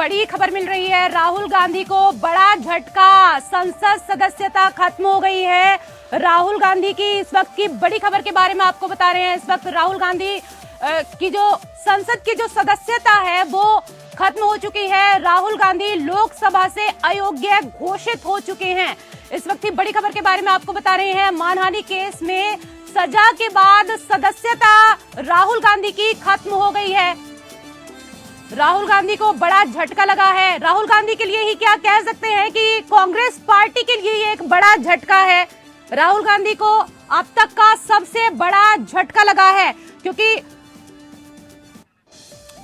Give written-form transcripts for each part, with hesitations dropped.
बड़ी खबर मिल रही है। राहुल गांधी को बड़ा झटका, संसद सदस्यता खत्म हो गई है। राहुल गांधी की इस वक्त की बड़ी खबर के बारे में आपको बता रहे हैं। इस वक्त राहुल गांधी की जो संसद की जो सदस्यता है वो खत्म हो चुकी है। राहुल गांधी लोकसभा से अयोग्य घोषित हो चुके हैं। इस वक्त की बड़ी खबर के बारे में आपको बता रहे हैं। मानहानि केस में सजा के बाद सदस्यता राहुल गांधी की खत्म हो गई है। राहुल गांधी को बड़ा झटका लगा है। राहुल गांधी के लिए ही क्या कह सकते हैं कि कांग्रेस पार्टी के लिए ये एक बड़ा झटका है। राहुल गांधी को अब तक का सबसे बड़ा झटका लगा है क्योंकि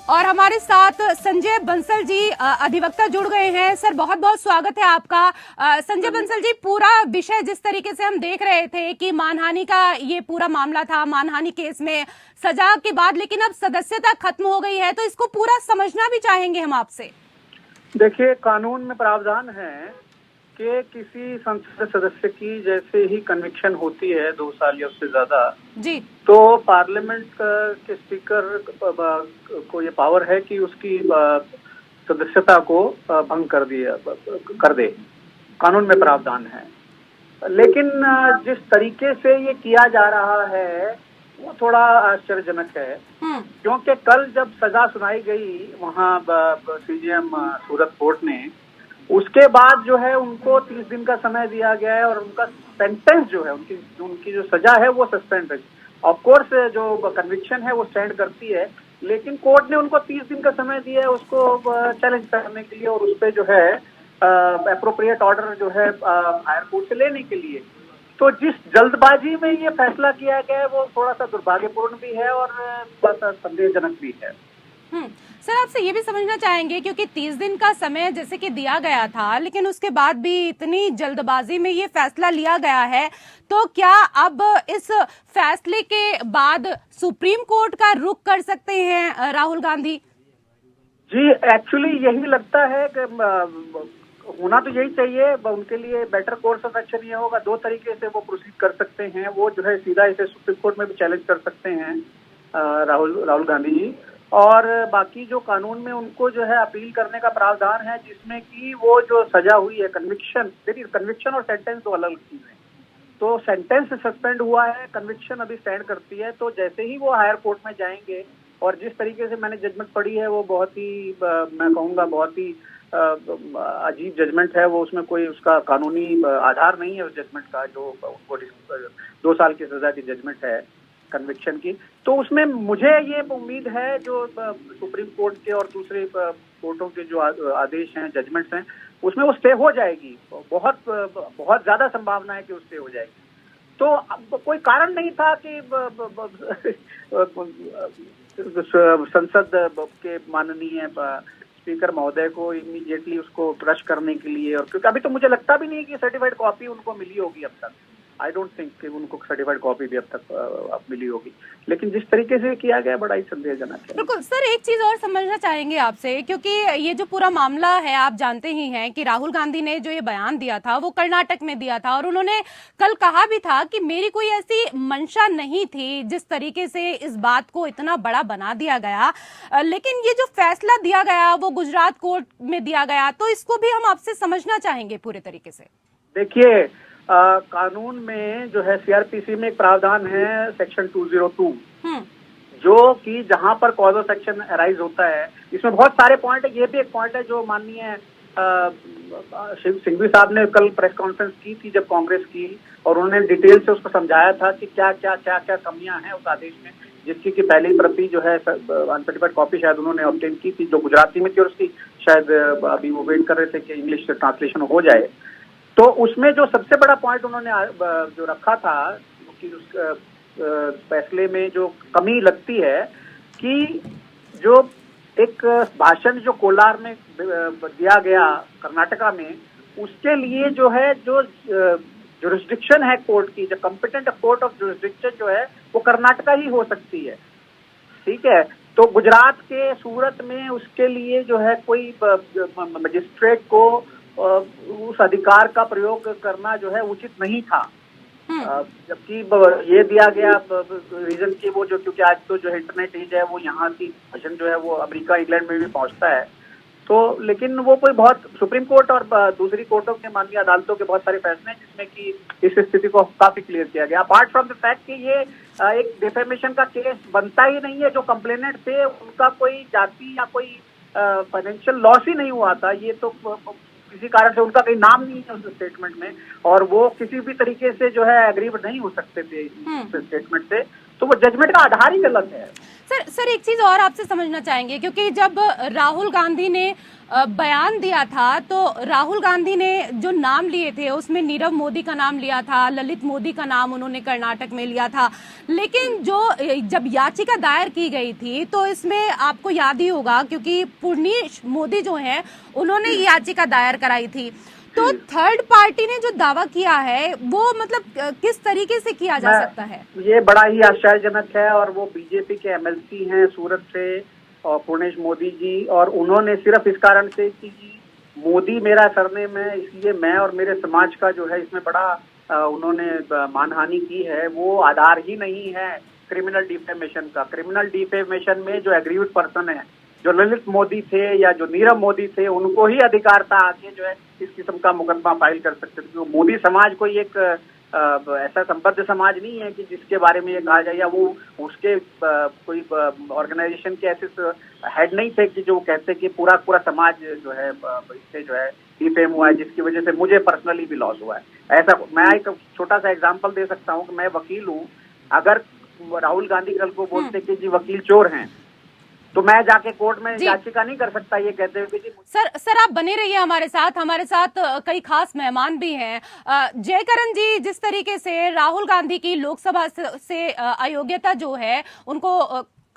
और हमारे साथ संजय बंसल जी अधिवक्ता जुड़ गए हैं। सर बहुत बहुत स्वागत है आपका। संजय बंसल जी, पूरा विषय जिस तरीके से हम देख रहे थे कि मानहानि का ये पूरा मामला था, मानहानि केस में सजा के बाद लेकिन अब सदस्यता खत्म हो गई है, तो इसको पूरा समझना भी चाहेंगे हम आपसे। देखिए, कानून में प्रावधान है कि किसी संसद सदस्य की जैसे ही कन्विक्शन होती है 2 साल या उससे ज्यादा जी, तो पार्लियामेंट के स्पीकर को ये पावर है कि उसकी सदस्यता को भंग कर दे। कानून में प्रावधान है। लेकिन जिस तरीके से ये किया जा रहा है वो थोड़ा आश्चर्यजनक है, क्योंकि कल जब सजा सुनाई गई वहाँ सीजेएम सूरत कोर्ट ने, उसके बाद जो है उनको 30 दिन का समय दिया गया है और उनका सेंटेंस जो है, उनकी जो सजा है वो सस्पेंड है। ऑफ कोर्स जो कन्विक्शन है वो स्टैंड करती है, लेकिन कोर्ट ने उनको 30 दिन का समय दिया है उसको चैलेंज करने के लिए और उस पर जो है एप्रोप्रिएट ऑर्डर जो है हायर कोर्ट से लेने के लिए। तो जिस जल्दबाजी में ये फैसला किया गया है वो थोड़ा सा दुर्भाग्यपूर्ण भी है और थोड़ा सा संदेहजनक भी है। सर आपसे ये भी समझना चाहेंगे क्योंकि 30 दिन का समय जैसे कि दिया गया था, लेकिन उसके बाद भी इतनी जल्दबाजी में ये फैसला लिया गया है, तो क्या अब इस फैसले के बाद सुप्रीम कोर्ट का रुख कर सकते हैं राहुल गांधी? जी, एक्चुअली यही लगता है कि होना तो यही चाहिए। उनके लिए बेटर कोर्स ऑफ एक्शन ये होगा, 2 तरीके से वो प्रोसीड कर सकते हैं। वो जो है सीधा इसे सुप्रीम कोर्ट में भी चैलेंज कर सकते हैं राहुल गांधी जी, और बाकी जो कानून में उनको जो है अपील करने का प्रावधान है, जिसमें कि वो जो सजा हुई है, कन्विक्शन, देखिए कन्विक्शन और सेंटेंस 2 अलग चीजें हैं। तो सेंटेंस सस्पेंड हुआ है, कन्विक्शन अभी स्टैंड करती है। तो जैसे ही वो हायर कोर्ट में जाएंगे, और जिस तरीके से मैंने जजमेंट पढ़ी है वो बहुत ही मैं कहूँगा बहुत ही अजीब जजमेंट है। वो उसमें कोई उसका कानूनी आधार नहीं है उस जजमेंट का, जो 2 साल की सजा की जजमेंट है कन्विक्शन की। तो उसमें मुझे ये उम्मीद है जो सुप्रीम कोर्ट के और दूसरे कोर्टों के जो आदेश हैं, जजमेंट्स हैं, उसमें वो स्टे हो जाएगी। बहुत ज्यादा संभावना है कि वो स्टे हो जाएगी। तो अब कोई कारण नहीं था कि संसद के माननीय स्पीकर महोदय को इमीडिएटली उसको ब्रश करने के लिए, और क्योंकि अभी तो मुझे लगता भी नहीं कि सर्टिफाइड कॉपी उनको मिली होगी अब तक। आई डोंट थिंक कि उनको सर्टिफाइड कॉपी भी अब तक मिली होगी, लेकिन जिस तरीके से किया गया बड़ा ही संदेहजनक है। बिल्कुल सर, एक चीज और समझना चाहेंगे आपसे, क्योंकि ये जो पूरा मामला है आप जानते ही हैं कि राहुल गांधी ने जो ये बयान दिया था वो कर्नाटक में दिया था, और उन्होंने कल कहा भी था कि मेरी कोई ऐसी मंशा नहीं थी। जिस तरीके से इस बात को इतना बड़ा बना दिया गया, लेकिन ये जो फैसला दिया गया वो गुजरात कोर्ट में दिया गया, तो इसको भी हम आपसे समझना चाहेंगे पूरे तरीके से। देखिए, कानून में जो है सीआरपीसी में एक प्रावधान है सेक्शन 202, जो कि जहां पर कॉज ऑफ एक्शन अराइज होता है, इसमें बहुत सारे पॉइंट है। ये भी एक पॉइंट है जो माननीय सिंघवी साहब ने कल प्रेस कॉन्फ्रेंस की थी जब कांग्रेस की, और उन्होंने डिटेल से उसको समझाया था कि क्या कमियां हैं उस आदेश में, जिसकी कि पहली प्रति जो है अनसर्टिफाइड कॉपी शायद उन्होंने ऑब्टेन की थी, जो गुजराती में थी, और उसकी शायद अभी वो वेट कर रहे थे कि इंग्लिश ट्रांसलेशन हो जाए। तो उसमें जो सबसे बड़ा पॉइंट उन्होंने जो रखा था कि उस फैसले में जो कमी लगती है कि जो एक भाषण जो कोलार में दिया गया कर्नाटका में, उसके लिए जो है जो जुरिस्डिक्शन है कोर्ट की, जो कॉम्पिटेंट कोर्ट ऑफ जुरिस्डिक्शन जो है वो कर्नाटका ही हो सकती है। ठीक है, तो गुजरात के सूरत में उसके लिए जो है कोई मजिस्ट्रेट को उस अधिकार का प्रयोग करना जो है उचित नहीं था। जबकि ये दिया गया रीजन की वो जो, क्योंकि आज तो जो इंटरनेट एज है वो यहाँ की भाषण जो है वो अमेरिका इंग्लैंड में भी पहुंचता है, तो लेकिन वो कोई बहुत सुप्रीम कोर्ट और दूसरी कोर्टों के माननीय अदालतों के बहुत सारे फैसले हैं जिसमें कि इस स्थिति को काफी क्लियर किया गया। अपार्ट फ्रॉम द फैक्ट कि ये एक डिफेमेशन का केस बनता ही नहीं है, जो कंप्लेनेंट थे उनका कोई जाति या कोई फाइनेंशियल लॉस ही नहीं हुआ था, ये तो किसी कारण से उनका कहीं नाम नहीं है उस स्टेटमेंट में, और वो किसी भी तरीके से जो है एग्री नहीं हो सकते थे इस स्टेटमेंट से, तो वो जजमेंट का आधार ही गलत है। सर एक चीज और आपसे समझना चाहेंगे, क्योंकि जब राहुल गांधी ने बयान दिया था तो राहुल गांधी ने जो नाम लिए थे उसमें नीरव मोदी का नाम लिया था, ललित मोदी का नाम उन्होंने कर्नाटक में लिया था, लेकिन जो जब याचिका दायर की गई थी तो इसमें आपको याद ही होगा क्योंकि पूर्णेश मोदी जो है उन्होंने ये याचिका दायर कराई थी, तो थर्ड पार्टी ने जो दावा किया है वो मतलब किस तरीके से किया जा सकता है? ये बड़ा ही आश्चर्यजनक है, और वो बीजेपी के एमएलसी हैं सूरत से और पूर्णेश मोदी जी, और उन्होंने सिर्फ इस कारण से कि मोदी मेरा सरनेम है इसलिए मैं और मेरे समाज का जो है इसमें बड़ा उन्होंने मानहानि की है, वो आधार ही नहीं है क्रिमिनल डिफेमेशन का। क्रिमिनल डिफेमेशन में जो एग्रीव्ड पर्सन है, जो ललित मोदी थे या जो नीरव मोदी थे, उनको ही अधिकार था आगे जो है इस किस्म का मुकदमा फाइल कर सकते थे। तो मोदी समाज कोई एक ऐसा संबद्ध समाज नहीं है कि जिसके बारे में ये कहा जाए, या वो उसके कोई ऑर्गेनाइजेशन के ऐसे हेड नहीं थे कि जो कहते कि पूरा समाज जो है इससे जो है डिफेम हुआ है, जिसकी वजह से मुझे पर्सनली भी लॉस हुआ है। ऐसा मैं एक छोटा सा एग्जांपल दे सकता हूँ कि मैं वकील हूँ, अगर राहुल गांधी कल को बोलते कि जी वकील चोर हैं, तो मैं जाके कोर्ट में याचिका नहीं कर सकता ये कहते हुए कि सर आप बने रहिए हमारे साथ कई खास मेहमान भी हैं। जयकरण जी, जिस तरीके से राहुल गांधी की लोकसभा से अयोग्यता जो है, उनको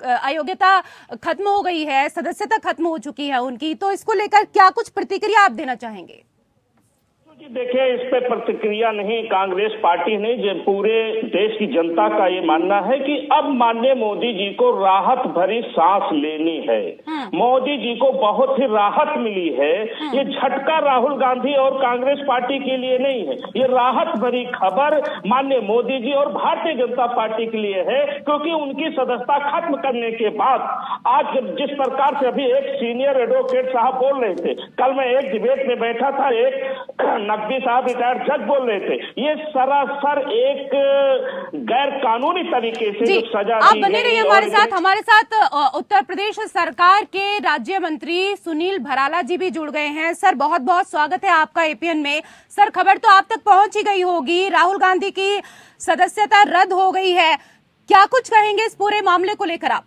अयोग्यता खत्म हो गई है, सदस्यता खत्म हो चुकी है उनकी, तो इसको लेकर क्या कुछ प्रतिक्रिया आप देना चाहेंगे? देखिए, इस पे प्रतिक्रिया नहीं कांग्रेस पार्टी नहीं, जो पूरे देश की जनता का ये मानना है कि अब माननीय मोदी जी को राहत भरी सांस लेनी है। मोदी जी को बहुत ही राहत मिली है। ये झटका राहुल गांधी और कांग्रेस पार्टी के लिए नहीं है, ये राहत भरी खबर माननीय मोदी जी और भारतीय जनता पार्टी के लिए है, क्योंकि उनकी सदस्यता खत्म करने के बाद आज जिस प्रकार से अभी एक सीनियर एडवोकेट साहब बोल रहे थे, कल मैं एक डिबेट में बैठा था, एक नकवी साहब रिटायर्ड जज बोल रहे थे, ये सरासर एक गैर कानूनी तरीके से जो सजा दी। आप बने रहिए हमारे साथ उत्तर प्रदेश सरकार के राज्य मंत्री सुनील भराला जी भी जुड़ गए हैं। सर बहुत बहुत स्वागत है आपका एपीएन में। सर खबर तो आप तक पहुंच ही गई होगी, राहुल गांधी की सदस्यता रद्द हो गई है, क्या कुछ कहेंगे इस पूरे मामले को लेकर आप?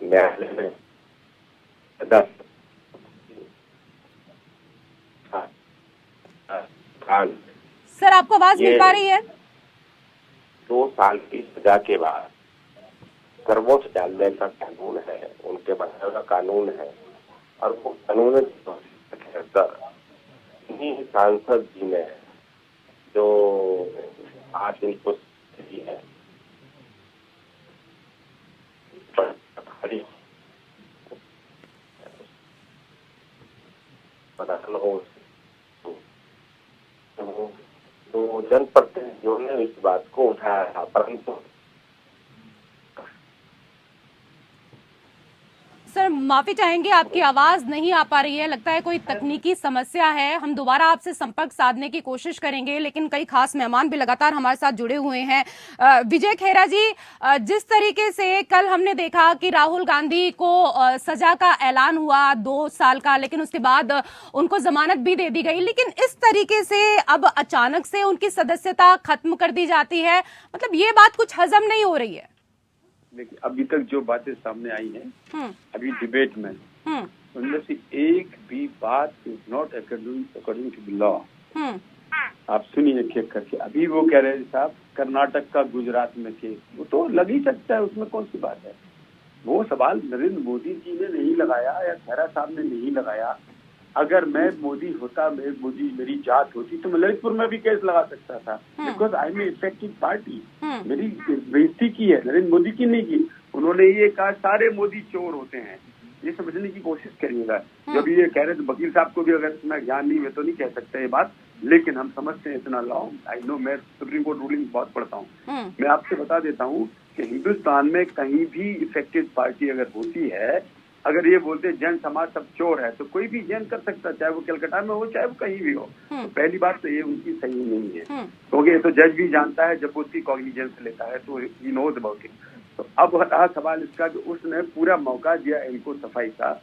न्यायालय में सर आपको आवाज मिल पा रही है? 2 साल की सजा के बाद सर्वोच्च न्यायालय का कानून है, उनके बनाया हुआ कानून है, और वो कानून सांसद जी ने जो आज इनको दी है, तो जनप्रतिनिधियों ने इस बात को उठाया था, परंतु सर माफी चाहेंगे, आपकी आवाज नहीं आ पा रही है, लगता है कोई तकनीकी समस्या है। हम दोबारा आपसे संपर्क साधने की कोशिश करेंगे, लेकिन कई खास मेहमान भी लगातार हमारे साथ जुड़े हुए हैं। विजय खेरा जी, जिस तरीके से कल हमने देखा कि राहुल गांधी को सजा का ऐलान हुआ 2 साल का, लेकिन उसके बाद उनको जमानत भी दे दी गई, लेकिन इस तरीके से अब अचानक से उनकी सदस्यता खत्म कर दी जाती है, मतलब ये बात कुछ हजम नहीं हो रही है। देखिए, अभी तक जो बातें सामने आई हैं अभी डिबेट में, उनमें से एक भी बात is not according to the law. आप सुनिए चेक करके, अभी वो कह रहे हैं साहब कर्नाटक का गुजरात में केस, वो तो लग ही सकता है, उसमें कौन सी बात है। वो सवाल नरेंद्र मोदी जी ने नहीं लगाया या खेरा साहब ने नहीं लगाया। अगर मैं मोदी होता, मेरी जात होती, तो मैं ललितपुर में भी केस लगा सकता था, because I am effective party. मेरी बेइज्जती की है, नरेंद्र मोदी की नहीं की। उन्होंने ये कहा सारे मोदी चोर होते हैं, ये समझने की कोशिश करिएगा। जब ये कह रहे थे, वकील साहब को भी अगर इतना ज्ञान नहीं, मैं तो नहीं कह सकता ये बात, लेकिन हम समझते हैं इतना लॉ। आई नो, मैं सुप्रीम कोर्ट रूलिंग बहुत पढ़ता हूँ। मैं आपसे बता देता हूँ कि हिंदुस्तान में कहीं भी इफेक्टेड पार्टी अगर होती है, अगर ये बोलते जैन समाज सब चोर है, तो कोई भी जैन कर सकता है, चाहे वो कलकत्ता में हो चाहे वो कहीं भी हो। तो पहली बात तो ये उनकी सही नहीं है, क्योंकि ये तो जज भी जानता है, जब वो उसकी कॉग्निजेंस लेता है तो ही नोज अबाउट इट। तो अब रहा सवाल इसका कि उसने पूरा मौका दिया इनको सफाई का।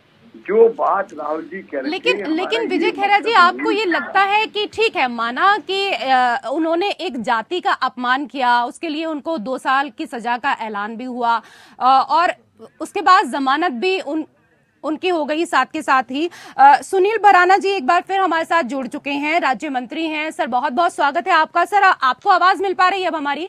जो बात राहुल जी कह रहे थे, लेकिन विजय खैरा जी, आपको ये लगता है कि ठीक है, माना कि उन्होंने एक जाति का अपमान किया, उसके लिए उनको 2 साल की सजा का ऐलान भी हुआ और उसके बाद जमानत भी उनकी हो गई साथ के साथ ही। सुनील भराना जी एक बार फिर हमारे साथ जुड़ चुके हैं, राज्य मंत्री हैं। सर बहुत बहुत स्वागत है आपका। सर आपको आवाज मिल पा रही है अब हमारी?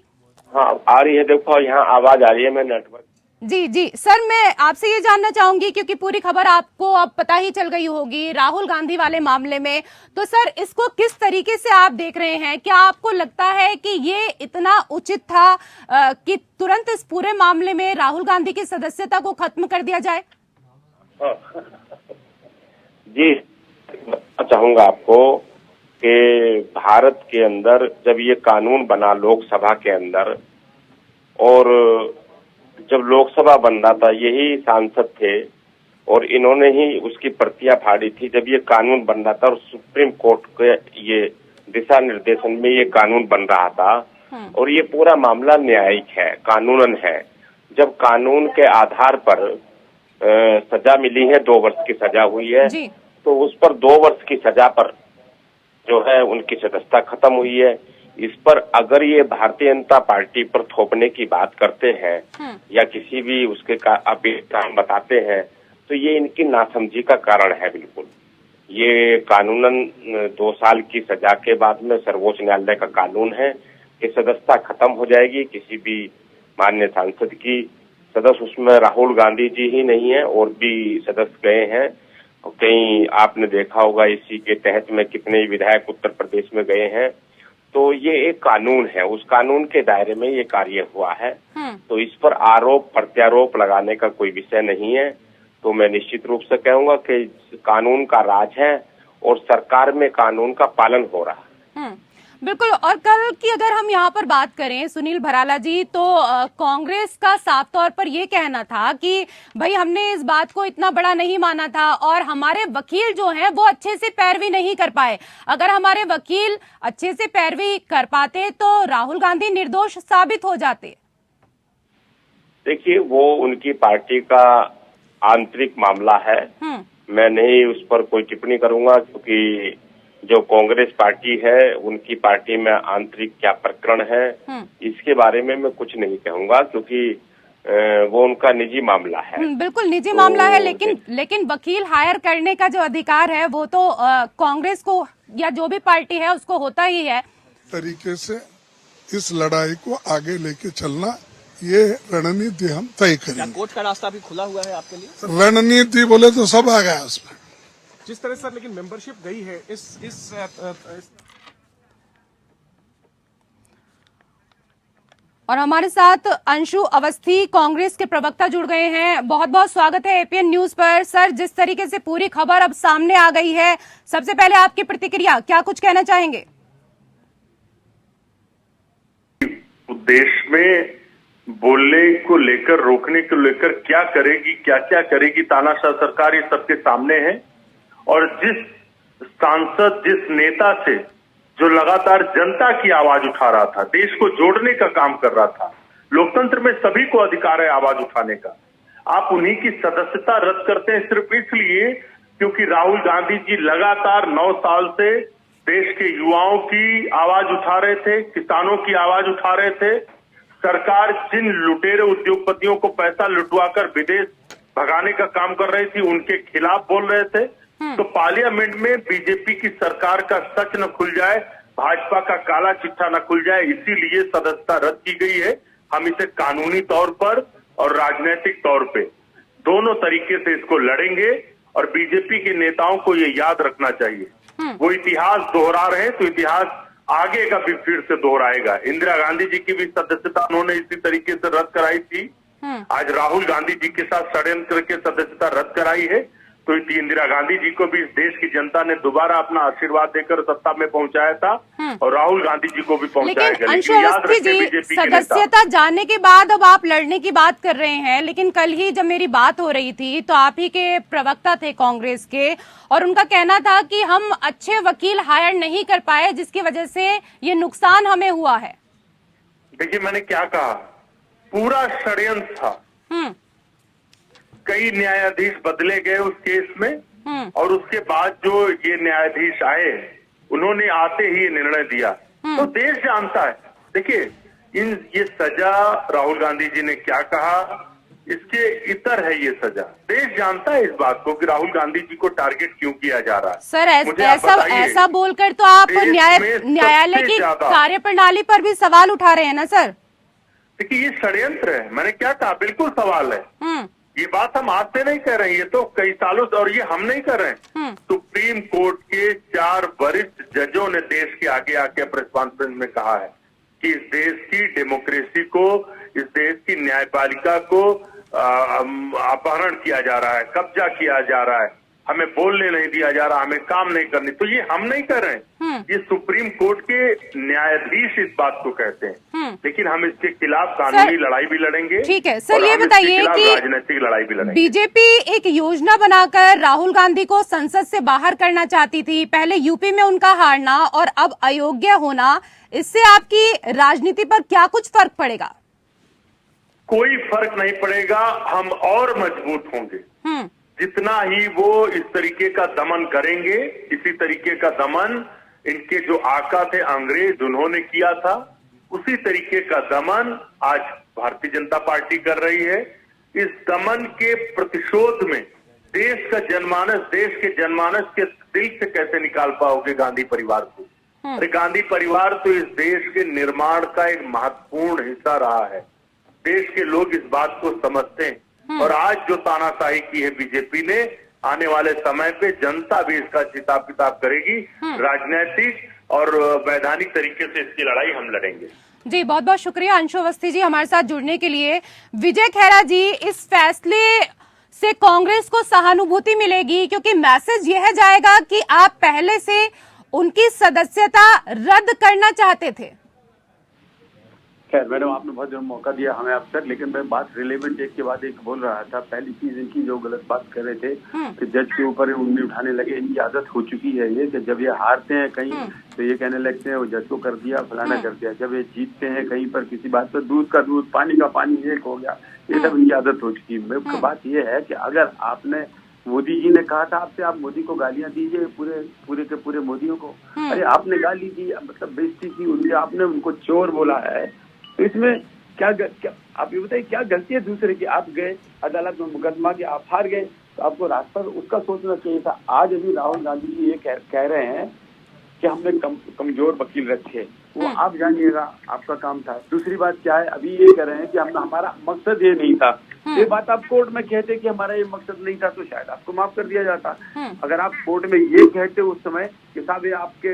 हाँ आ रही है, देखो यहाँ आवाज आ रही है, मैं नेटवर्क। जी सर, मैं आपसे ये जानना चाहूंगी क्योंकि पूरी खबर आपको अब पता ही चल गई होगी राहुल गांधी वाले मामले में, तो सर इसको किस तरीके से आप देख रहे हैं? क्या आपको लगता है कि ये इतना उचित था कि तुरंत इस पूरे मामले में राहुल गांधी की सदस्यता को खत्म कर दिया जाए? जी बताना चाहूंगा आपको कि भारत के अंदर जब ये कानून बना लोकसभा के अंदर, और जब लोकसभा बन रहा था यही सांसद थे और इन्होंने ही उसकी प्रतियां फाड़ी थी जब ये कानून बन रहा था, और सुप्रीम कोर्ट के ये दिशा निर्देशन में ये कानून बन रहा था। और ये पूरा मामला न्यायिक है, कानूनन है। जब कानून के आधार पर सजा मिली है, 2 वर्ष की सजा हुई है, तो उस पर 2 वर्ष की सजा पर जो है उनकी सदस्यता खत्म हुई है। इस पर अगर ये भारतीय जनता पार्टी पर थोपने की बात करते हैं या किसी भी उसके काम बताते हैं, तो ये इनकी नासमझी का कारण है। बिल्कुल ये कानूनन 2 साल की सजा के बाद में सर्वोच्च न्यायालय का कानून है कि सदस्यता खत्म हो जाएगी किसी भी माननीय सांसद की। सदस्य उसमें राहुल गांधी जी ही नहीं है, और भी सदस्य गए हैं। कहीं आपने देखा होगा इसी के तहत में कितने विधायक उत्तर प्रदेश में गए हैं। तो ये एक कानून है, उस कानून के दायरे में ये कार्य हुआ है, तो इस पर आरोप प्रत्यारोप लगाने का कोई विषय नहीं है। तो मैं निश्चित रूप से कहूंगा कि कानून का राज है और सरकार में कानून का पालन हो रहा है। बिल्कुल। और कल की अगर हम यहाँ पर बात करें सुनील भराला जी, तो कांग्रेस का साफ तौर पर ये कहना था कि भाई हमने इस बात को इतना बड़ा नहीं माना था और हमारे वकील जो हैं वो अच्छे से पैरवी नहीं कर पाए। अगर हमारे वकील अच्छे से पैरवी कर पाते तो राहुल गांधी निर्दोष साबित हो जाते। देखिए वो उनकी पार्टी का आंतरिक मामला है, मैं नहीं उस पर कोई टिप्पणी करूंगा, क्योंकि जो कांग्रेस पार्टी है उनकी पार्टी में आंतरिक क्या प्रकरण है इसके बारे में मैं कुछ नहीं कहूंगा, क्योंकि वो उनका निजी मामला है। बिल्कुल निजी मामला है, लेकिन वकील हायर करने का जो अधिकार है वो तो कांग्रेस को या जो भी पार्टी है उसको होता ही है। तरीके से इस लड़ाई को आगे लेके चलना, ये रणनीति हम तय करेंगे। कोर्ट का रास्ता भी खुला हुआ है आपके लिए? रणनीति बोले तो सब आ गया उसमें। जिस तरह सर लेकिन मेंबरशिप गई है इस और हमारे साथ अंशु अवस्थी कांग्रेस के प्रवक्ता जुड़ गए हैं। बहुत बहुत स्वागत है एपीएन न्यूज पर। सर जिस तरीके से पूरी खबर अब सामने आ गई है, सबसे पहले आपकी प्रतिक्रिया, क्या कुछ कहना चाहेंगे? देश में बोलने को लेकर, रोकने को लेकर क्या करेगी, क्या क्या करेगी तानाशाह सरकार, ये सबके सामने है। और जिस सांसद, जिस नेता से जो लगातार जनता की आवाज उठा रहा था, देश को जोड़ने का काम कर रहा था, लोकतंत्र में सभी को अधिकार है आवाज उठाने का, आप उन्हीं की सदस्यता रद्द करते हैं सिर्फ इसलिए क्योंकि राहुल गांधी जी लगातार 9 साल से देश के युवाओं की आवाज उठा रहे थे, किसानों की आवाज उठा रहे थे। सरकार जिन लुटेरे उद्योगपतियों को पैसा लुटवाकर विदेश भगाने का काम कर रही थी उनके खिलाफ बोल रहे थे। तो पार्लियामेंट में बीजेपी की सरकार का सच न खुल जाए, भाजपा का काला चिट्ठा न खुल जाए, इसीलिए सदस्यता रद्द की गई है। हम इसे कानूनी तौर पर और राजनीतिक तौर पे दोनों तरीके से इसको लड़ेंगे और बीजेपी के नेताओं को ये याद रखना चाहिए, वो इतिहास दोहरा रहे हैं तो इतिहास आगे का भी फिर से दोहराएगा। इंदिरा गांधी जी की भी सदस्यता उन्होंने इसी तरीके से रद्द कराई थी, आज राहुल गांधी जी के साथ षड्यंत्र करके सदस्यता रद्द कराई है। तो इंदिरा गांधी जी को भी इस देश की जनता ने दोबारा अपना आशीर्वाद देकर सत्ता में पहुंचाया था और राहुल गांधी जी को भी पहुंचाएगा। लेकिन अंशु जी, सदस्यता जानने के बाद अब आप लड़ने की बात कर रहे हैं, लेकिन कल ही जब मेरी बात हो रही थी तो आप ही के प्रवक्ता थे कांग्रेस के, और उनका कहना था कि हम अच्छे वकील हायर नहीं कर पाए जिसकी वजह से ये नुकसान हमें हुआ है। देखिए मैंने क्या कहा, पूरा षड्यंत्र था। कई न्यायाधीश बदले गए उस केस में और उसके बाद जो ये न्यायाधीश आए उन्होंने आते ही निर्णय दिया। तो देश जानता है। देखिए ये सजा राहुल गांधी जी ने क्या कहा, इसके इतर है ये सजा। देश जानता है इस बात को कि राहुल गांधी जी को टारगेट क्यों किया जा रहा है। सर ऐसा बोलकर तो आप न्यायालय की कार्यप्रणाली पर भी सवाल उठा रहे हैं ना सर। देखिए ये षड्यंत्र है। मैंने क्या कहा, बिल्कुल सवाल है। ये बात हम आज से नहीं कर रहे हैं, ये तो कई सालों से, और ये हम नहीं कर रहे हैं। सुप्रीम कोर्ट के 4 वरिष्ठ जजों ने देश के आगे आके प्रेस कॉन्फ्रेंस में कहा है कि इस देश की डेमोक्रेसी को, इस देश की न्यायपालिका को अपहरण किया जा रहा है, कब्जा किया जा रहा है, हमें बोलने नहीं दिया जा रहा, हमें काम नहीं करनी। तो ये हम नहीं कर रहे हैं, ये सुप्रीम कोर्ट के न्यायाधीश इस बात को कहते हैं। लेकिन हम इसके खिलाफ कानूनी लड़ाई भी लड़ेंगे। ठीक है सर, ये बताइए कि राजनीतिक लड़ाई भी लड़ेंगे। बीजेपी एक योजना बनाकर राहुल गांधी को संसद से बाहर करना चाहती थी। पहले यूपी में उनका हारना और अब अयोग्य होना, इससे आपकी राजनीति पर क्या कुछ फर्क पड़ेगा? कोई फर्क नहीं पड़ेगा। हम और मजबूत होंगे। जितना ही वो इस तरीके का दमन करेंगे, इसी तरीके का दमन इनके जो आका थे अंग्रेज उन्होंने किया था, उसी तरीके का दमन आज भारतीय जनता पार्टी कर रही है। इस दमन के प्रतिशोध में देश का जनमानस, देश के जनमानस के दिल से कैसे निकाल पाओगे गांधी परिवार को? अरे गांधी परिवार तो इस देश के निर्माण का एक महत्वपूर्ण हिस्सा रहा है। देश के लोग इस बात को समझते हैं और आज जो तानाशाही की है बीजेपी ने, आने वाले समय पे जनता भी इसका हिसाब किताब करेगी। राजनीतिक और वैधानिक तरीके से इसकी लड़ाई हम लड़ेंगे। जी बहुत बहुत शुक्रिया अंशु अवस्थी जी हमारे साथ जुड़ने के लिए। विजय खैरा जी, इस फैसले से कांग्रेस को सहानुभूति मिलेगी क्योंकि मैसेज यह जाएगा कि आप पहले से उनकी सदस्यता रद्द करना चाहते थे। खैर मैडम, आपने बहुत मौका दिया हमें अवसर, लेकिन मैं बात रिलेवेंट एक के बाद एक बोल रहा था। पहली चीज इनकी जो गलत बात कर रहे थे कि जज के ऊपर उंगली उठाने लगे, इनकी आदत हो चुकी है ये कि जब ये हारते हैं कहीं तो ये कहने लगते हैं वो जज को कर दिया, फलाना कर दिया। जब ये जीतते हैं कहीं पर किसी बात पर, दूध का दूध पानी का पानी एक हो गया, ये सब इनकी आदत हो चुकी है। बात ये है कि अगर आपने, मोदी जी ने कहा था आपसे, आप मोदी को गालियां दीजिए, पूरे के पूरे मोदियों को। अरे आपने गाली दी, मतलब बेइज्जती की उनकी, आपने उनको चोर बोला है। तो इसमें क्या आप ये बताइए क्या गलती है दूसरे की? आप गए अदालत में मुकदमा के, आप हार गए, तो आपको रास्ता उसका सोचना चाहिए था। आज अभी राहुल गांधी जी ये कह रहे हैं कि हमने कमजोर वकील रखे, वो आप जानिएगा, आपका काम था। दूसरी बात क्या है, अभी ये कह रहे हैं कि हमारा मकसद ये नहीं था। ये बात आप कोर्ट में कहते कि हमारा ये मकसद नहीं था तो शायद आपको माफ कर दिया जाता। अगर आप कोर्ट में ये कहते उस समय कि साहब ये आपके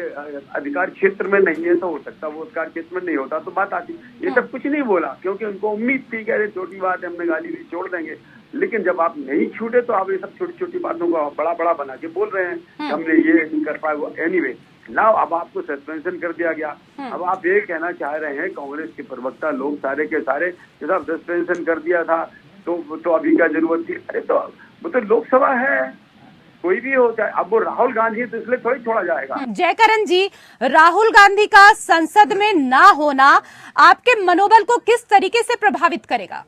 अधिकार क्षेत्र में नहीं है, तो हो सकता वो अधिकार क्षेत्र में नहीं होता तो बात आती। ये सब कुछ नहीं बोला क्योंकि उनको उम्मीद थी कि अरे छोटी बात है, हमने गाली दी, छोड़ देंगे। लेकिन जब आप नहीं छूटे तो आप ये सब छोटी छोटी बातों को बड़ा बड़ा बना के बोल रहे हैं हमने ये नहीं कर पाए। वो एनीवे नाउ अब आपको सस्पेंशन कर दिया गया। अब आप ये कहना चाह रहे हैं कांग्रेस के प्रवक्ता लोग सारे के सारे, जब सस्पेंशन कर दिया था तो अभी क्या जरूरत थी? अरे तो वो तो लोकसभा है, कोई भी हो जाए। अब वो राहुल गांधी तो इसलिए थोड़ी छोड़ा जाएगा। जयकरण जी, राहुल गांधी का संसद में ना होना आपके मनोबल को किस तरीके से प्रभावित करेगा?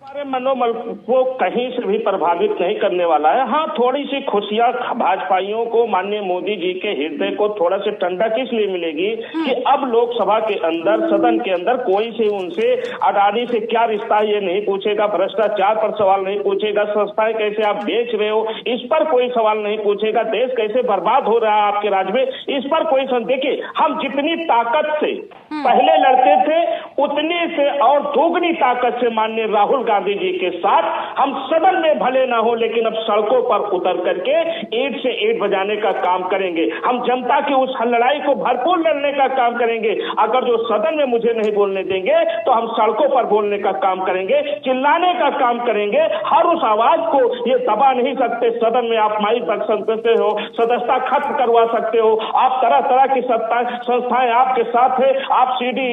हमारे मनोबल को कहीं से भी प्रभावित नहीं करने वाला है। हाँ, थोड़ी सी खुशियां भाजपाइयों को, माननीय मोदी जी के हृदय को थोड़ा सी ठंडक इसलिए मिलेगी कि अब लोकसभा के अंदर, सदन के अंदर कोई से उनसे अडानी से क्या रिश्ता है ये नहीं पूछेगा, भ्रष्टाचार पर सवाल नहीं पूछेगा, संस्थाएं कैसे आप बेच रहे हो इस पर कोई सवाल नहीं पूछेगा, देश कैसे बर्बाद हो रहा है आपके राज्य में इस पर कोई देखिए, हम जितनी ताकत से पहले लड़ते थे उतनी से और दोगुनी ताकत से माननीय राहुल गांधी जी के साथ हम सदन में भले ना हो, लेकिन अब सड़कों पर उतर करके ईंट से ईंट बजाने का काम करेंगे। हम जनता की उस लड़ाई को भरपूर लड़ने का काम करेंगे। अगर जो सदन में मुझे नहीं बोलने देंगे तो हम सड़कों पर बोलने का काम करेंगे, चिल्लाने का काम करेंगे। हर उस आवाज को ये दबा नहीं सकते। सदन में आप माइक रख सकते हो, सदस्यता खत्म करवा सकते हो, आप तरह तरह की संस्थाएं आपके साथ है, आप सीडी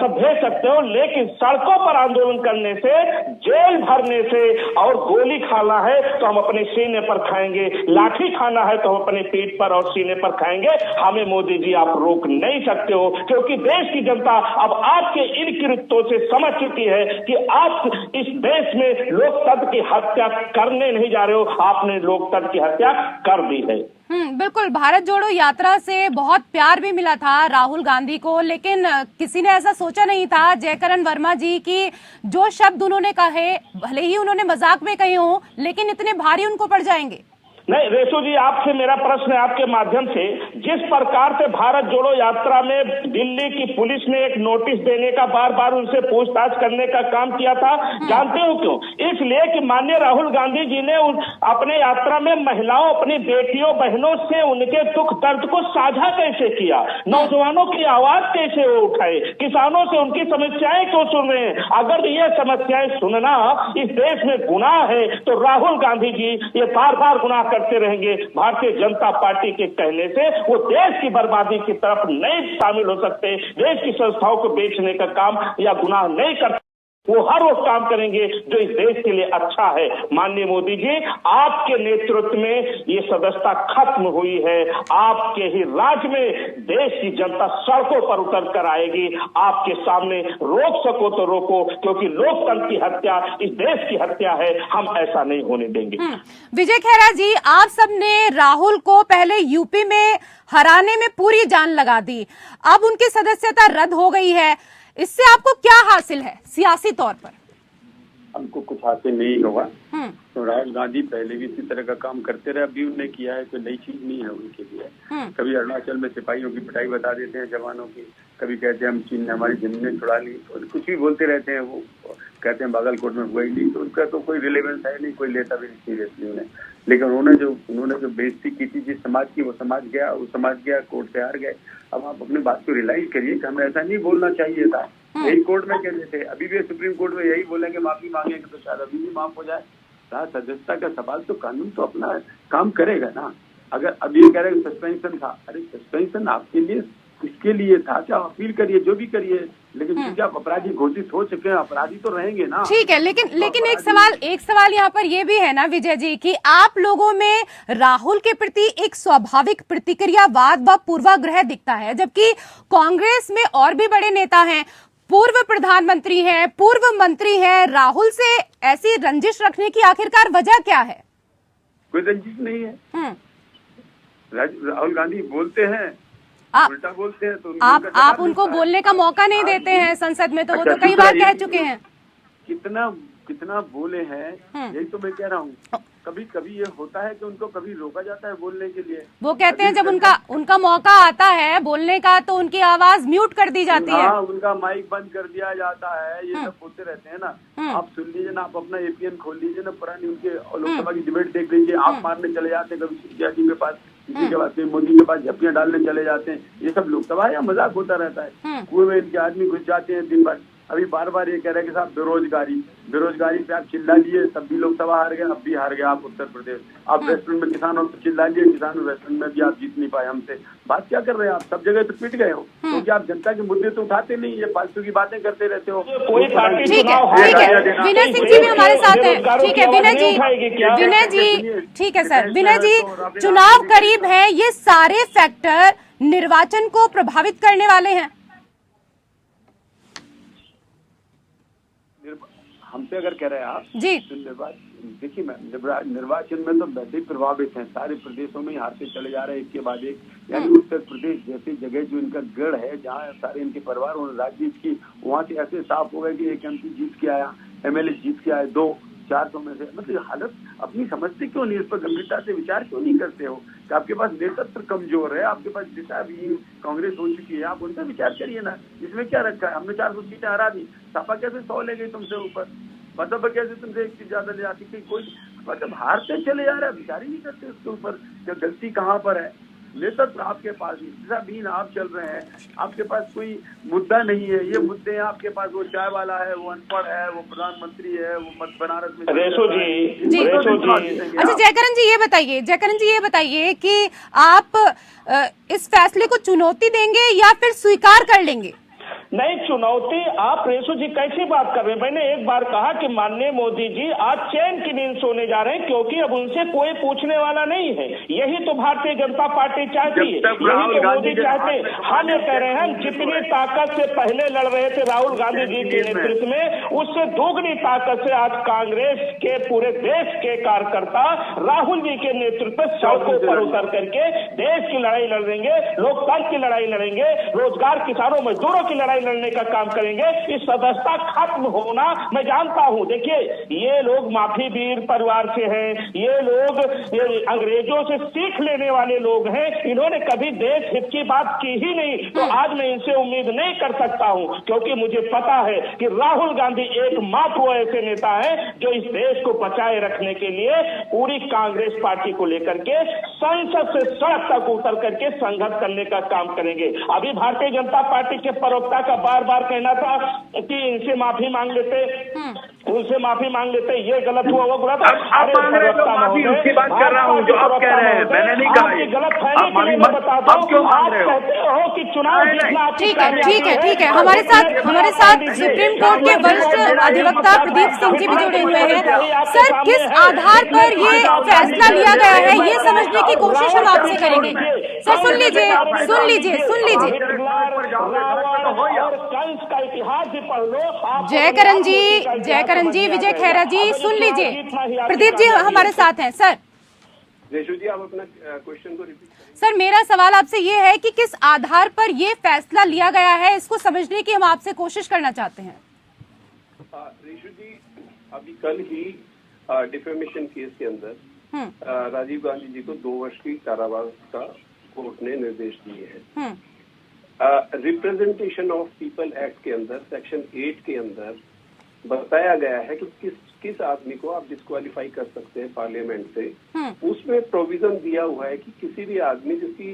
सब भेज सकते हो, लेकिन सड़कों पर आंदोलन करने से, जेल भरने से और गोली खाना है तो हम अपने सीने पर खाएंगे, लाठी खाना है तो हम अपने पीठ पर और सीने पर खाएंगे। हमें मोदी जी आप रोक नहीं सकते हो, क्योंकि देश की जनता अब आपके इन कृत्यों से समझ चुकी है कि आप इस देश में लोकतंत्र की हत्या करने नहीं जा रहे हो, आपने लोकतंत्र की हत्या कर दी है। बिल्कुल। भारत जोड़ो यात्रा से बहुत प्यार भी मिला था राहुल गांधी को, लेकिन किसी ने ऐसा सोचा नहीं था जयकरण वर्मा जी की जो शब्द उन्होंने कहे, भले ही उन्होंने मजाक में कहे हों, लेकिन इतने भारी उनको पड़ जाएंगे। नहीं रेशु जी, आपसे मेरा प्रश्न है आपके माध्यम से, जिस प्रकार से भारत जोड़ो यात्रा में दिल्ली की पुलिस ने एक नोटिस देने का, बार बार उनसे पूछताछ करने का काम किया था, जानते हो क्यों? इसलिए कि माननीय राहुल गांधी जी ने अपने यात्रा में महिलाओं, अपनी बेटियों बहनों से उनके दुख दर्द को साझा कैसे किया, नौजवानों की आवाज कैसे वो उठाए, किसानों से उनकी समस्याएं क्यों सुन रहे हैं। अगर ये समस्याएं सुनना इस देश में गुनाह है तो राहुल गांधी जी ये बार बार गुनाह करते रहेंगे। भारतीय जनता पार्टी के कहने से वो देश की बर्बादी की तरफ नहीं शामिल हो सकते, देश की संस्थाओं को बेचने का काम या गुनाह नहीं कर, वो हर वो काम करेंगे जो इस देश के लिए अच्छा है। माननीय मोदी जी, आपके नेतृत्व में ये सदस्यता खत्म हुई है, आपके ही राज्य में देश की जनता सड़कों पर उतर कर आएगी। आपके सामने रोक सको तो रोको, क्योंकि लोकतंत्र की हत्या इस देश की हत्या है, हम ऐसा नहीं होने देंगे। विजय खेरा जी, आप सबने राहुल को पहले यूपी में हराने में पूरी जान लगा दी, अब उनकी सदस्यता रद्द हो गई है, इससे आपको क्या हासिल है सियासी तौर पर? हमको कुछ हासिल नहीं होगा। तो राहुल गांधी पहले भी इसी तरह का काम करते रहे, अभी उन्होंने किया है, कोई नई चीज नहीं है उनके लिए। कभी अरुणाचल में सिपाहियों की पिटाई बता देते हैं, जवानों की, कभी कहते हैं हम चीन ने हमारी जमीनें छुड़ा ली, तो कुछ भी बोलते रहते हैं। वो कहते हैं बागलकोट में हुआ ही नहीं, तो उनका तो कोई रिलेवेंस है नहीं, कोई लेता भी नहीं सीरियसली उन्हें। लेकिन उन्होंने जो बेइज्जती की थी जिस समाज की, वो समाज गया, कोर्ट से हार गए। अब आप अपनी बात को रियलाइज करिए कि हमें ऐसा नहीं बोलना चाहिए था। यही कोर्ट में कह रहे थे, अभी भी सुप्रीम कोर्ट में यही बोलेंगे, माफी मांगेंगे तो शायद अभी भी माफ हो जाए। सदस्यता का सवाल तो कानून तो अपना काम करेगा ना। अगर अब ये कह रहे हैं सस्पेंशन था, अरे सस्पेंशन आपके लिए इसके लिए था कि आप अपील करिए, जो भी करिए, लेकिन क्योंकि आप अपराधी घोषित हो चुके हैं, अपराधी तो रहेंगे ना। ठीक है, लेकिन एक सवाल यहाँ पर ये भी है ना विजय जी कि आप लोगों में राहुल के प्रति एक स्वाभाविक प्रतिक्रियावाद व पूर्वाग्रह दिखता है, जबकि कांग्रेस में और भी बड़े नेता हैं, पूर्व प्रधानमंत्री हैं, पूर्व मंत्री हैं, राहुल से ऐसी रंजिश रखने की आखिरकार वजह क्या है? कोई रंजिश नहीं है। राहुल गांधी बोलते हैं, उल्टा बोलते हैं, तो आप उनको बोलने का मौका नहीं देते हैं संसद में, तो वो तो कई बार कह चुके हैं। कितना बोले हैं, यही तो मैं कह रहा हूँ। कभी कभी ये होता है कि उनको कभी रोका जाता है बोलने के लिए। वो कहते हैं जब उनका मौका आता है बोलने का तो उनकी आवाज म्यूट कर दी जाती है। उनका माइक बंद कर दिया जाता है, ये सब बोलते रहते हैं ना। आप सुन लीजिए ना, आप अपना एपीएन खोल लीजिए ना, पुरानी उनके लोकसभा की डिबेट देख लीजिए। आप मारने चले जाते हैं कभी सिंधिया जी के पास, किसी के पास, मोदी के पास झप्पियां डालने चले जाते हैं। ये सब लोकसभा या मजाक होता रहता है। कुएं में इनके आदमी घुस जाते हैं दिन भर। अभी बार बार ये कह रहे हैं कि साहब बेरोजगारी पे आप चिल्ला लिए, तब भी लोकसभा हार गए, अब भी हार गए आप उत्तर प्रदेश। आप वेस्टर्न में किसानों से चिल्ला लिए, किसानों वेस्टर्न में भी आप जीत नहीं पाए हमसे। बात क्या कर रहे हैं आप? सब जगह तो पिट गए हो, क्योंकि आप जनता के मुद्दे तो उठाते नहीं, ये फालतू की बातें करते रहते हो। कोई पार्टी ठीक है, विनय सिंह जी भी हमारे साथ है। ठीक है विनय जी, ठीक है सर। विनय जी, चुनाव करीब है, ये सारे फैक्टर निर्वाचन को प्रभावित करने वाले हैं। हमसे अगर कह रहे हैं आप जी, तो देखिए मैम, निर्वाचन में तो वैसे ही प्रभावित हैं, सारे प्रदेशों में हारते चले जा रहे हैं एक के बाद एक। यानी उत्तर प्रदेश जैसी जगह जो इनका गढ़ है, जहाँ सारे इनके परिवार उन्होंने राजनीति की, वहाँ से ऐसे साफ हो गए कि एक एमपी जीत के आया, एमएलए जीत के आए, 2 400 में से, मतलब हालत अपनी समझते क्यों नहीं, इस पर गंभीरता से विचार क्यों नहीं करते हो कि आपके पास नेतृत्व कमजोर है, आपके पास दिशा भी कांग्रेस हो चुकी है, आप उन पर विचार करिए ना। इसमें क्या रखा है, हमने 400 सीटें हरा दी, सपा कैसे 100 ले गई तुमसे ऊपर, बसपा कैसे तुमसे 1 सीट ज्यादा ले जाती थी, कोई मतलब हारते चले जा रहे हैं, विचार ही नहीं करते उसके ऊपर कि गलती कहाँ पर है। नेतृत्व आपके पास नहीं, आप चल रहे हैं, आपके पास कोई मुद्दा नहीं है, ये मुद्दे हैं आपके पास, वो चाय वाला है, वो अनपढ़ है, वो प्रधानमंत्री है, वो बनारस में रेशो जी। अच्छा जयकरण जी ये बताइए कि आप इस फैसले को चुनौती देंगे या फिर स्वीकार कर लेंगे? नहीं चुनौती, आप रेशो जी कैसी बात कर रहे हैं? मैंने एक बार कहा कि माननीय मोदी जी आज चैन की नींद सोने जा रहे हैं, क्योंकि अब उनसे कोई पूछने वाला नहीं है। यही तो भारतीय जनता पार्टी चाहती है, यही तो मोदी चाहते हैं। हम ये कह रहे हैं, जितनी ताकत से पहले लड़ रहे थे राहुल गांधी जी के नेतृत्व में, उससे दोगुनी ताकत से आज कांग्रेस के पूरे देश के कार्यकर्ता राहुल जी के नेतृत्व में सड़कों पर उतर करके देश की लड़ाई लड़ेंगे, लोकतंत्र की लड़ाई लड़ेंगे, रोजगार किसानों मजदूरों की लड़ाई लड़ने का काम करेंगे। इस सदस्यता खत्म होना मैं जानता हूं। देखिए ये लोग माफी वीर परिवार से हैं, ये लोग अंग्रेजों से सीख लेने वाले लोग हैं, इन्होंने कभी देश हित की बात की ही नहीं, तो आज मैं इनसे उम्मीद नहीं कर सकता हूं, क्योंकि मुझे पता है कि राहुल गांधी एकमात्र ऐसे नेता हैं जो इस देश को बचाए रखने के लिए पूरी कांग्रेस पार्टी को लेकर के संसद से सड़क तक उतर करके संघर्ष करने का काम करेंगे। अभी भारतीय जनता पार्टी के प्रवक्ता का बार बार कहना था कि इनसे माफी मांग लेते, उनसे माफी मांग लेते, ये गलत हुआ वो गलत। आप मांग रहे हो माफी, उसकी बात कर रहा हूँ जो आप कह रहे हैं, मैंने नहीं कहा ये गलत फैले के लिए मैं बताता हूँ। क्यों मांग रहे कहते हो कि चुनाव जीतना। ठीक है हमारे साथ सुप्रीम कोर्ट के वरिष्ठ अधिवक्ता प्रदीप सिंह जी भी जुड़े हुए हैं। सर किस आधार पर ये फैसला लिया गया है, ये समझने की कोशिश हम आपसे करेंगे। सर सुन लीजिए का इतिहास भी पढ़ लो। जयकरण जी, विजय खैरा जी, सुन लीजिए, प्रदीप जी हमारे साथ हैं। सर रेशु जी आप अपना क्वेश्चन को रिपीट। सर मेरा सवाल आपसे ये है कि किस आधार पर ये फैसला लिया गया है, इसको समझने की हम आपसे कोशिश करना चाहते हैं। रेशु जी अभी कल ही डिफेमेशन केस के अंदर राजीव गांधी जी को 2 वर्ष की कारावास का कोर्ट ने निर्देश दिए हैं। रिप्रेजेंटेशन ऑफ पीपल एक्ट के अंदर सेक्शन 8 के अंदर बताया गया है कि किस आदमी को आप डिस्क्वालीफाई कर सकते हैं पार्लियामेंट से। उसमें प्रोविजन दिया हुआ है कि किसी भी आदमी जिसकी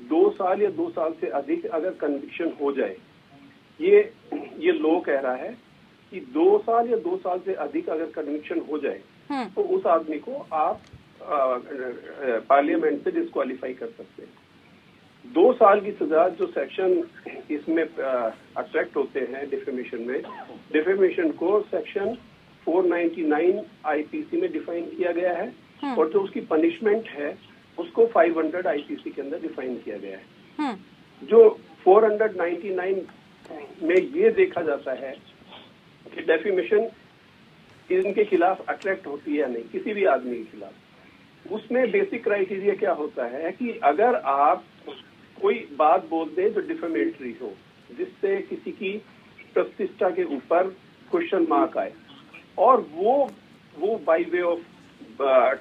2 साल या 2 साल से अधिक अगर कन्विक्शन हो जाए, ये लॉ कह रहा है कि 2 साल या 2 साल से अधिक अगर कन्विक्शन हो जाए तो उस आदमी को आप पार्लियामेंट से डिस्क्वालीफाई कर सकते हैं। 2 साल की सजा जो सेक्शन इसमें अट्रैक्ट होते हैं डिफेमेशन को सेक्शन 499 आईपीसी में डिफाइन किया गया है, और जो उसकी पनिशमेंट है उसको 500 आईपीसी के अंदर डिफाइन किया गया है। जो 499 में ये देखा जाता है कि डेफेमेशन इनके खिलाफ अट्रैक्ट होती है या नहीं, किसी भी आदमी के खिलाफ। उसमें बेसिक क्राइटेरिया क्या होता है कि अगर आप कोई बात बोल दे जो डिफेमेटरी हो, जिससे किसी की प्रतिष्ठा के ऊपर क्वेश्चन मार्क आए, और वो बाय वे ऑफ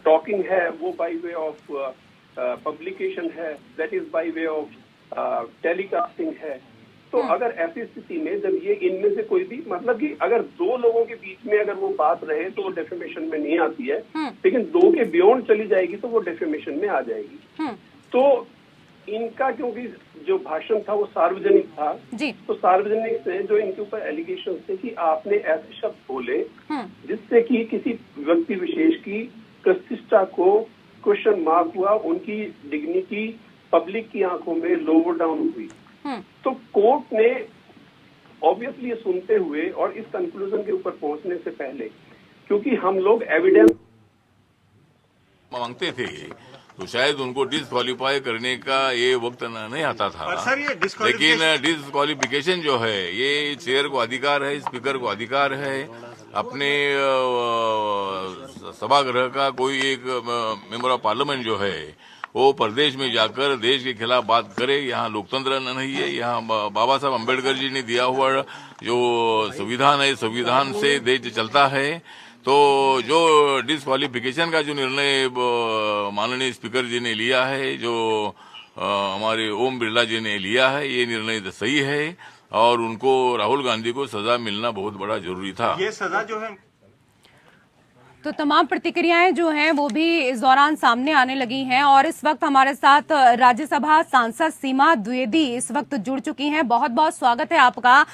टॉकिंग है, वो बाय वे ऑफ पब्लिकेशन है, that is by way of telecasting है, तो अगर ऐसी स्थिति में जब ये इनमें से कोई भी, मतलब कि अगर 2 लोगों के बीच में अगर वो बात रहे तो वो डेफेमेशन में नहीं आती है, लेकिन 2 के बियॉन्ड चली जाएगी तो वो डेफेमेशन में आ जाएगी। तो इनका क्योंकि जो भाषण था वो सार्वजनिक था, तो सार्वजनिक से जो इनके ऊपर एलिगेशन थे कि आपने ऐसे शब्द बोले जिससे कि किसी व्यक्ति विशेष की प्रतिष्ठा को क्वेश्चन मार्क हुआ, उनकी डिग्निटी पब्लिक की आंखों में लोअर डाउन हुई। तो कोर्ट ने ऑब्वियसली ये सुनते हुए और इस कंक्लूजन के ऊपर पहुंचने से पहले, क्योंकि हम लोग एविडेंस मांगते थे तो शायद उनको डिस्क्वालीफाई करने का ये वक्त नहीं आता था, सर ये लेकिन डिस्क्वालिफिकेशन जो है ये चेयर को अधिकार है, स्पीकर को अधिकार है, अपने सभागृह का कोई एक मेंबर ऑफ पार्लियामेंट जो है वो प्रदेश में जाकर देश के खिलाफ बात करे। यहाँ लोकतंत्र नहीं है, यहाँ बाबा साहब अम्बेडकर जी ने दिया हुआ जो संविधान है, संविधान से देश चलता है। तो जो डिस्क्वालिफिकेशन का जो निर्णय माननीय स्पीकर जी ने लिया है, जो हमारे ओम बिरला जी ने लिया है, ये निर्णय तो सही है और उनको राहुल गांधी को सजा मिलना बहुत बड़ा जरूरी था। ये सजा जो है, तो तमाम प्रतिक्रियाएं जो हैं वो भी इस दौरान सामने आने लगी हैं और इस वक्त हमारे साथ राज्यसभा सांसद सीमा द्विवेदी इस वक्त जुड़ चुकी हैं। बहुत बहुत स्वागत है आपका।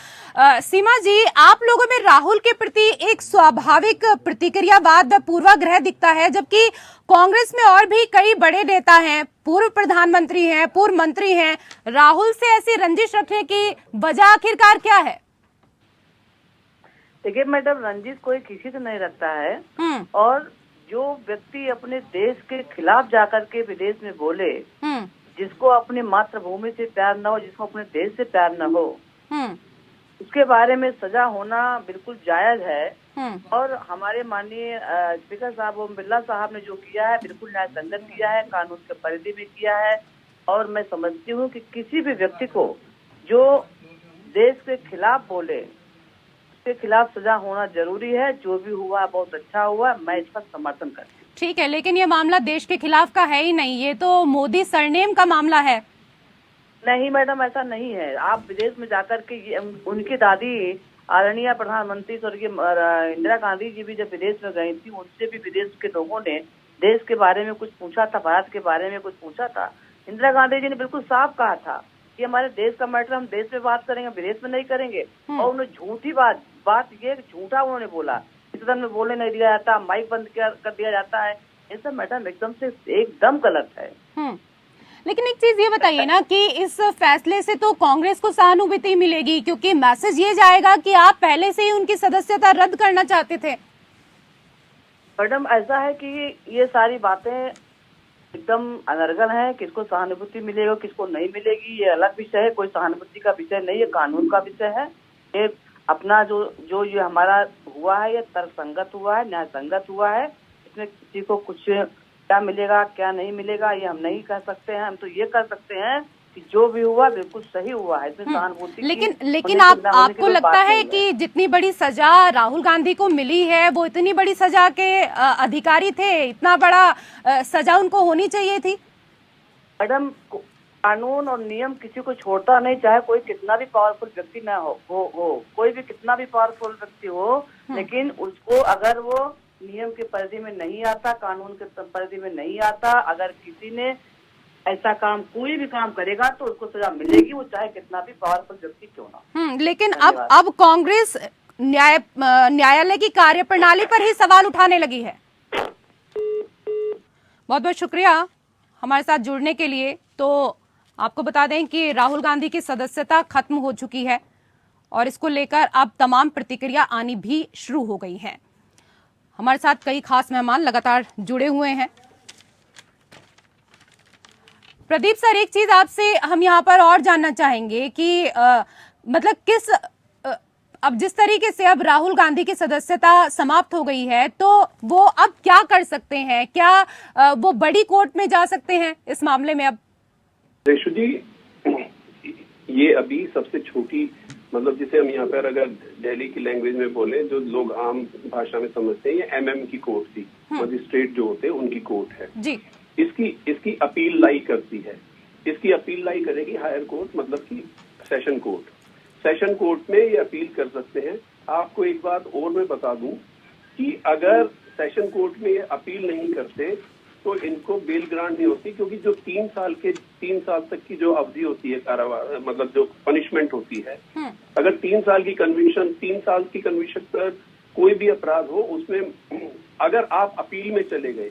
सीमा जी, आप लोगों में राहुल के प्रति एक स्वाभाविक प्रतिक्रियावाद पूर्वाग्रह दिखता है, जबकि कांग्रेस में और भी कई बड़े नेता हैं, पूर्व प्रधानमंत्री हैं, पूर्व मंत्री हैं। राहुल से ऐसी रंजिश रखने की वजह आखिरकार क्या है? देखिए मैडम, रंजिश कोई किसी से नहीं रखता है और जो व्यक्ति अपने देश के खिलाफ जाकर के विदेश में बोले, जिसको अपनी मातृभूमि से प्यार न हो, जिसको अपने देश से प्यार न हो, उसके बारे में सजा होना बिल्कुल जायज है। और हमारे माननीय स्पीकर साहब ओम बिरला साहब ने जो किया है बिल्कुल न्याय संगत किया है, कानून के परिधि में किया है। और मैं समझती हूँ कि किसी भी व्यक्ति को जो देश के खिलाफ बोले के खिलाफ सजा होना जरूरी है। जो भी हुआ बहुत अच्छा हुआ, मैं इसका समर्थन करती हूँ। ठीक है, लेकिन ये मामला देश के खिलाफ का है ही नहीं, ये तो मोदी सरनेम का मामला है। नहीं मैडम, ऐसा नहीं है। आप विदेश में जाकर के उनकी दादी आदरणीय प्रधानमंत्री स्वर्गीय इंदिरा गांधी जी भी जब विदेश में गई थी, उनसे भी विदेश के लोगों ने देश के बारे में कुछ पूछा था, भारत के बारे में कुछ पूछा था। इंदिरा गांधी जी ने बिल्कुल साफ कहा था कि हमारे देश का मैटर हम देश में बात करेंगे, विदेश में नहीं करेंगे। और उन्हें झूठी बात ये झूठा उन्होंने बोला, सदन में बोलने नहीं दिया जाता, माइक बंद कर दिया जाता है। ये सब मैडम एकदम से एकदम गलत है। लेकिन एक चीज ये बताइए ना कि इस फैसले से तो कांग्रेस को सहानुभूति मिलेगी, क्योंकि मैसेज ये जाएगा कि आप पहले से ही उनकी सदस्यता रद्द करना चाहते थे। मैडम ऐसा है कि ये सारी बातें एकदम अनर्गल है। किसको सहानुभूति मिलेगा, किसको नहीं मिलेगी, ये अलग विषय है। कोई सहानुभूति का विषय नहीं है, कानून का विषय है। ये अपना जो ये हमारा हुआ है, ये तर्कसंगत हुआ है, न्याय संगत हुआ है। इसमें किसी को कुछ क्या मिलेगा क्या नहीं मिलेगा ये हम नहीं कह सकते हैं। हम तो ये कर सकते हैं कि जो भी हुआ बिल्कुल सही हुआ है। इसमें सहानुभूति लेकिन आपको लगता है कि जितनी बड़ी सजा राहुल गांधी को मिली है, वो इतनी बड़ी सजा के अधिकारी थे, इतना बड़ा सजा उनको होनी चाहिए थी? मैडम, कानून और नियम किसी को छोड़ता नहीं, चाहे कोई कितना भी पावरफुल व्यक्ति ना हो कोई भी कितना भी पावरफुल व्यक्ति हो, लेकिन उसको अगर वो नियम के परिधि में नहीं आता, कानून के परिधि में नहीं आता, अगर किसी ने ऐसा काम कोई भी काम करेगा तो उसको सजा मिलेगी, वो चाहे कितना भी पावरफुल व्यक्ति क्यों ना। लेकिन अब कांग्रेस न्यायालय की कार्यप्रणाली पर ही सवाल उठाने लगी है। बहुत बहुत शुक्रिया हमारे साथ जुड़ने के लिए। तो आपको बता दें कि राहुल गांधी की सदस्यता खत्म हो चुकी है और इसको लेकर अब तमाम प्रतिक्रिया आनी भी शुरू हो गई है। हमारे साथ कई खास मेहमान लगातार जुड़े हुए हैं। प्रदीप सर, एक चीज आपसे हम यहाँ पर और जानना चाहेंगे कि मतलब अब जिस तरीके से अब राहुल गांधी की सदस्यता समाप्त हो गई है, तो वो अब क्या कर सकते हैं? क्या वो बड़ी कोर्ट में जा सकते हैं इस मामले में? अब रेशु जी, ये अभी सबसे छोटी, मतलब जिसे हम यहाँ पर अगर दिल्ली की लैंग्वेज में बोले, जो लोग आम भाषा में समझते हैं, ये एमएम की कोर्ट थी। मजिस्ट्रेट जो होते हैं उनकी कोर्ट है जी। इसकी अपील लाई करती है। इसकी अपील लाई करेगी हायर कोर्ट, मतलब कि सेशन कोर्ट। सेशन कोर्ट में ये अपील कर सकते हैं। आपको एक बात और मैं बता दूं कि अगर सेशन कोर्ट में ये अपील नहीं करते तो इनको बेल ग्रांट नहीं होती, क्योंकि जो 3 साल तक की जो अवधि होती है कारावास, मतलब जो पनिशमेंट होती है, अगर 3 साल की कन्विक्शन पर कोई भी अपराध हो, उसमें अगर आप अपील में चले गए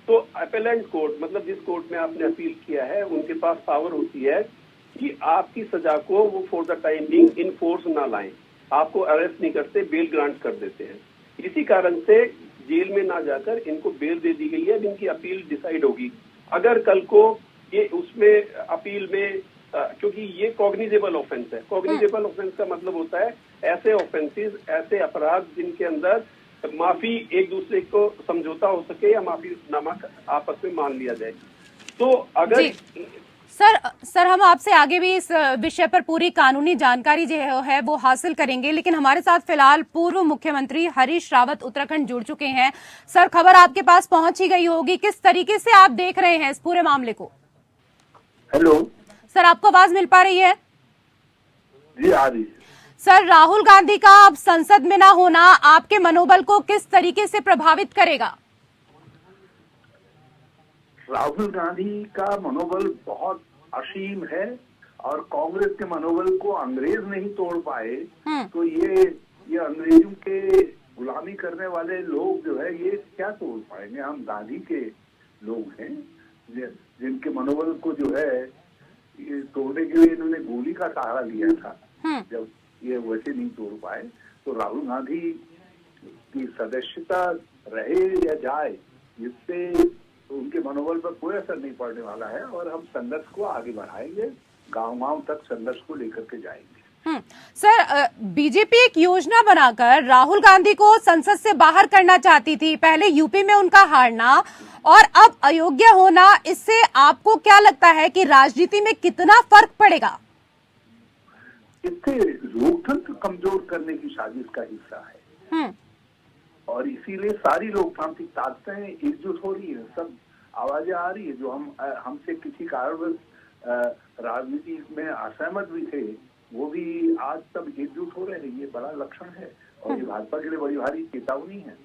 तो अपेलेंट कोर्ट, मतलब जिस कोर्ट में आपने अपील किया है, उनके पास पावर होती है कि आपकी सजा को वो for the time being in force ना लाएं, आपको अरेस्ट नहीं करते, बेल ग्रांट कर देते हैं। इसी कारण से जेल में ना जाकर इनको बेल दे दी गई है। अब इनकी अपील डिसाइड होगी। अगर कल को ये उसमें अपील में, क्योंकि ये कॉग्निजेबल ऑफेंस है। कॉग्निजेबल ऑफेंस का मतलब होता है ऐसे ऑफेंसेस, ऐसे अपराध जिनके अंदर माफी, एक दूसरे को समझौता हो सके या माफी नामा आपस में मान लिया जाए। तो अगर सर, हम आपसे आगे भी इस विषय पर पूरी कानूनी जानकारी जो है वो हासिल करेंगे, लेकिन हमारे साथ फिलहाल पूर्व मुख्यमंत्री हरीश रावत उत्तराखंड जुड़ चुके हैं। सर, खबर आपके पास पहुंच ही गई होगी, किस तरीके से आप देख रहे हैं इस पूरे मामले को? हेलो सर, आपको आवाज मिल पा रही है? जी आ रही है। सर, राहुल गांधी का अब संसद में ना होना आपके मनोबल को किस तरीके से प्रभावित करेगा? राहुल गांधी का मनोबल बहुत असीम है और कांग्रेस के मनोबल को अंग्रेज नहीं तोड़ पाए तो ये अंग्रेजों के गुलामी करने वाले लोग जो है ये क्या तोड़ पाएंगे। हम गांधी के लोग हैं जिनके मनोबल को जो है ये तोड़ने के लिए इन्होंने गोली का सहारा लिया था। जब ये वैसे नहीं तोड़ पाए तो राहुल गांधी की सदस्यता रहे या जाए इससे उनके मनोबल पर कोई असर नहीं पड़ने वाला है और हम संघर्ष को आगे बढ़ाएंगे, गांव-गांव तक संघर्ष को लेकर के जाएंगे। सर, बीजेपी एक योजना बनाकर राहुल गांधी को संसद से बाहर करना चाहती थी। पहले यूपी में उनका हारना और अब अयोग्य होना, इससे आपको क्या लगता है कि राजनीति में कितना फर्क पड़ेगा? इससे लोकतंत्र कमजोर करने की साजिश का हिस्सा है और इसीलिए सारी लोकतांत्रिक ताकतें एकजुट हो रही है, सब आवाजें आ रही है। जो हमसे किसी कारणवश राजनीति में असहमत भी थे वो भी आज सब एकजुट हो रहे हैं। ये बड़ा लक्षण है और ये भाजपा के लिए बड़ी भारी चेतावनी है।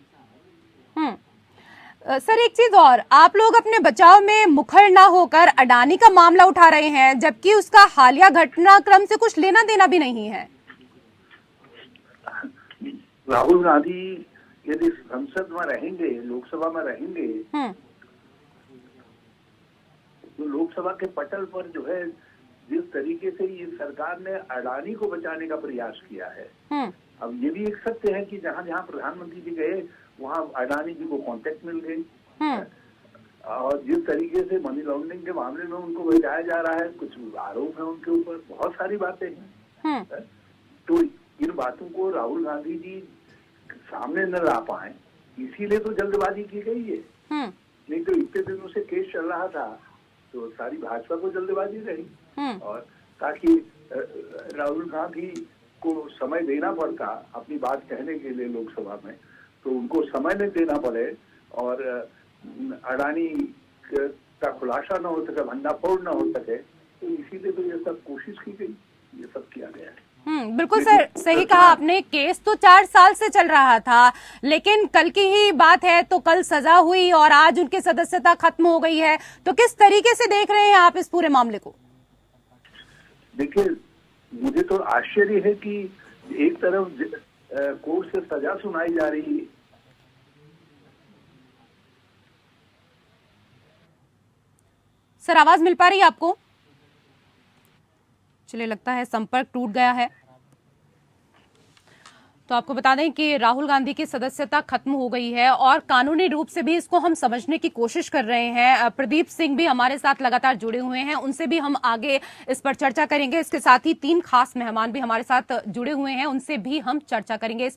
सर, एक चीज और, आप लोग अपने बचाव में मुखर ना होकर अडानी का मामला उठा रहे हैं, जबकि उसका हालिया घटनाक्रम से कुछ लेना देना भी नहीं है। राहुल गांधी यदि संसद में रहेंगे, लोकसभा में रहेंगे तो लोकसभा के पटल पर जो है जिस तरीके से ये सरकार ने अडानी को बचाने का प्रयास किया है, अब ये भी एक सत्य है कि जहां जहां प्रधानमंत्री जी गए वहां अडानी जी को कांटेक्ट मिल गई और जिस तरीके से मनी लॉन्ड्रिंग के मामले में उनको बचाया जा रहा है, कुछ आरोप है उनके ऊपर, बहुत सारी बातें हैं। तो इन बातों को राहुल गांधी जी सामने न ला पाए, इसीलिए तो जल्दबाजी की गई है। नहीं तो इतने दिनों से केस चल रहा था तो सारी भाजपा को जल्दबाजी रही और ताकि राहुल गांधी को समय देना पड़ता अपनी बात कहने के लिए लोकसभा में, तो उनको समय नहीं देना पड़े और अडानी का खुलासा न हो सके, भंडाफोड़ न हो सके, तो इसीलिए तो ये सब कोशिश की गई, ये सब किया गया है। बिल्कुल सर, सही कहा आपने। केस तो 4 साल से चल रहा था, लेकिन कल की ही बात है तो कल सजा हुई और आज उनकी सदस्यता खत्म हो गई है। तो किस तरीके से देख रहे हैं आप इस पूरे मामले को? देखिए, मुझे तो आश्चर्य है कि एक तरफ कोर्ट से सजा सुनाई जा रही है। सर, आवाज मिल पा रही है आपको? चलिए, लगता है संपर्क टूट गया है। तो आपको बता दें कि राहुल गांधी की सदस्यता खत्म हो गई है और कानूनी रूप से भी इसको हम समझने की कोशिश कर रहे हैं। प्रदीप सिंह भी हमारे साथ लगातार जुड़े हुए हैं, उनसे भी हम आगे इस पर चर्चा करेंगे। इसके साथ ही 3 खास मेहमान भी हमारे साथ जुड़े हुए हैं, उनसे भी हम चर्चा करेंगे।